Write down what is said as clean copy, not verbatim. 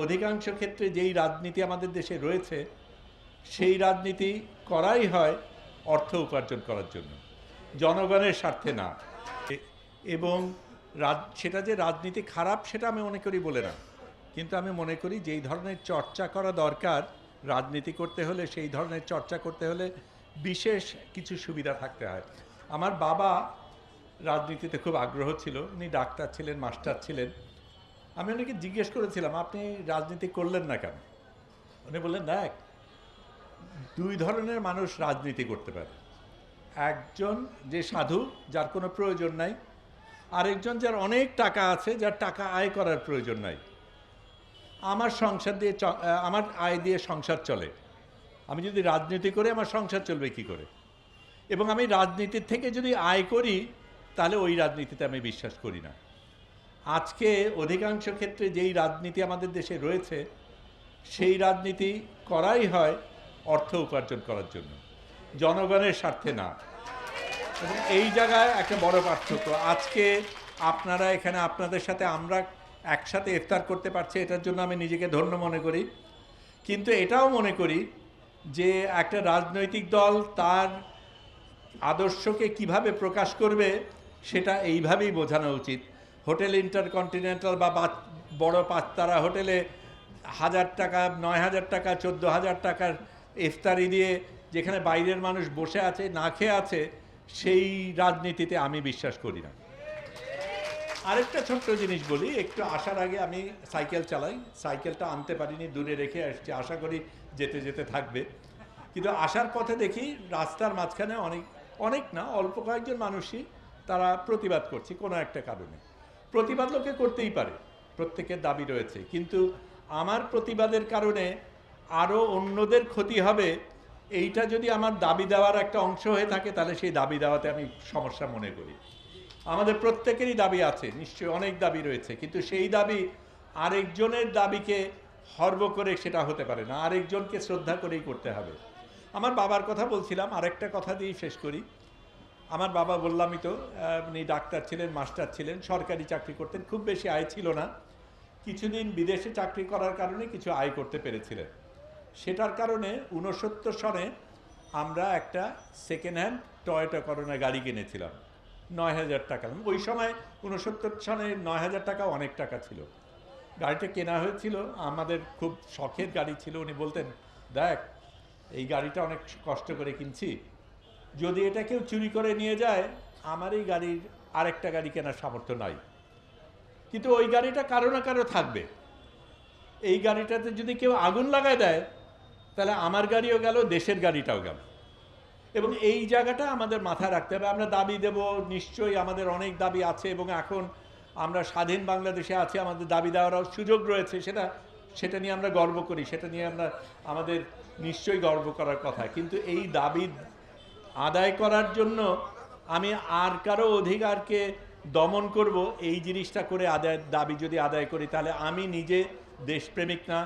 অধিকাংশ ক্ষেত্রে যেই রাজনীতি আমাদের দেশে রয়েছে সেই রাজনীতি করাই হয় অর্থ উপার্জন করার জন্য, জনগণের স্বার্থে না। এবং সেটা যে রাজনীতি খারাপ সেটা আমি মনে করি বলে না, কিন্তু আমি মনে করি যেই ধরনের চর্চা করা দরকার রাজনীতি করতে হলে, সেই ধরনের চর্চা করতে হলে বিশেষ কিছু সুবিধা থাকতে হয়। আমার বাবা রাজনীতিতে খুব আগ্রহ ছিল, উনি ডাক্তার ছিলেন, মাস্টার ছিলেন। আমি ওনাকে জিজ্ঞেস করেছিলাম, আপনি রাজনীতি করলেন না কেন? উনি বললেন, দেখ, দুই ধরনের মানুষ রাজনীতি করতে পারে। একজন যে সাধু, যার কোনো প্রয়োজন নাই, আরেকজন যার অনেক টাকা আছে, যার টাকা আয় করার প্রয়োজন নাই। আমার আয় দিয়ে সংসার চলে, আমি যদি রাজনীতি করি আমার সংসার চলবে কি করে? এবং আমি রাজনীতির থেকে যদি আয় করি তাহলে ওই রাজনীতিতে আমি বিশ্বাস করি না। আজকে অধিকাংশ ক্ষেত্রে যেই রাজনীতি আমাদের দেশে রয়েছে সেই রাজনীতি করাই হয় অর্থ উপার্জন করার জন্য, জনগণের স্বার্থে না। এবং এই জায়গায় একটা বড় পার্থক্য। আজকে আপনারা এখানে, আপনাদের সাথে আমরা একসাথে ইফতার করতে পারছি, এটার জন্য আমি নিজেকে ধন্য মনে করি। কিন্তু এটাও মনে করি যে একটা রাজনৈতিক দল তার আদর্শকে কিভাবে প্রকাশ করবে সেটা এইভাবেই বোঝানো উচিত। হোটেল ইন্টারকন্টিনেন্টাল বা বড় পাঁচতারা হোটেলে 1000 টাকা, 9000 টাকা, 14,000 টাকার ইফতারি দিয়ে যেখানে বাইরের মানুষ বসে আছে, না খেয়ে আছে, সেই রাজনীতিতে আমি বিশ্বাস করি না। আরেকটা ছোট্ট জিনিস বলি, একটু আসার আগে আমি সাইকেল চালাই, সাইকেলটা আনতে পারিনি, দূরে রেখে আসছি, আশা করি যেতে যেতে থাকবে। কিন্তু আসার পথে দেখি রাস্তার মাঝখানে অনেক না, অল্প কয়েকজন মানুষই তারা প্রতিবাদ করছে কোনো একটা কারণে। প্রতিবাদ লোকে করতেই পারে, প্রত্যেকের দাবি রয়েছে, কিন্তু আমার প্রতিবাদের কারণে আরও অন্যদের ক্ষতি হবে, এইটা যদি আমার দাবি দেওয়ার একটা অংশ হয়ে থাকে তাহলে সেই দাবি দেওয়াতে আমি সমস্যা মনে করি। আমাদের প্রত্যেকেরই দাবি আছে, নিশ্চয়ই অনেক দাবি রয়েছে, কিন্তু সেই দাবি আরেকজনের দাবিকে হর্ব করে সেটা হতে পারে না, আরেকজনকে শ্রদ্ধা করেই করতে হবে। আমার বাবার কথা বলছিলাম, আরেকটা কথা দিয়েই শেষ করি। আমার বাবা, বললামই তো, উনি ডাক্তার ছিলেন, মাস্টার ছিলেন, সরকারি চাকরি করতেন, খুব বেশি আয় ছিল না। কিছুদিন বিদেশে চাকরি করার কারণে কিছু আয় করতে পেরেছিলেন। সেটার কারণে 69 সনে আমরা একটা সেকেন্ড হ্যান্ড টয়োটা করোনা গাড়ি কিনেছিলাম 9,000 টাকা। ওই সময় 69 সনে 9,000 টাকা অনেক টাকা ছিল। গাড়িটা কেনা হয়েছিল, আমাদের খুব শখের গাড়ি ছিল। উনি বলতেন, দেখ, এই গাড়িটা অনেক কষ্ট করে কিনছি, যদি এটা কেউ চুরি করে নিয়ে যায়, আমার এই গাড়ির আরেকটা গাড়ি কেনার সামর্থ্য নাই, কিন্তু ওই গাড়িটা কারো না কারো থাকবে। এই গাড়িটাতে যদি কেউ আগুন লাগায় দেয় তাহলে আমার গাড়িও গেল, দেশের গাড়িটাও গেল। এবং এই জায়গাটা আমাদের মাথায় রাখতে হবে। আমরা দাবি দেব, নিশ্চয়ই আমাদের অনেক দাবি আছে, এবং এখন আমরা স্বাধীন বাংলাদেশে আছি, আমাদের দাবি দেওয়ারও সুযোগ রয়েছে, সেটা নিয়ে আমরা গর্ব করি, সেটা নিয়ে আমাদের নিশ্চয়ই গর্ব করার কথা। কিন্তু এই দাবি আদায় করার জন্য আমি আর কারো অধিকারকে দমন করব, এই জিনিসটা করে দাবি যদি আদায় করি তাহলে আমি নিজে দেশপ্রেমিক না।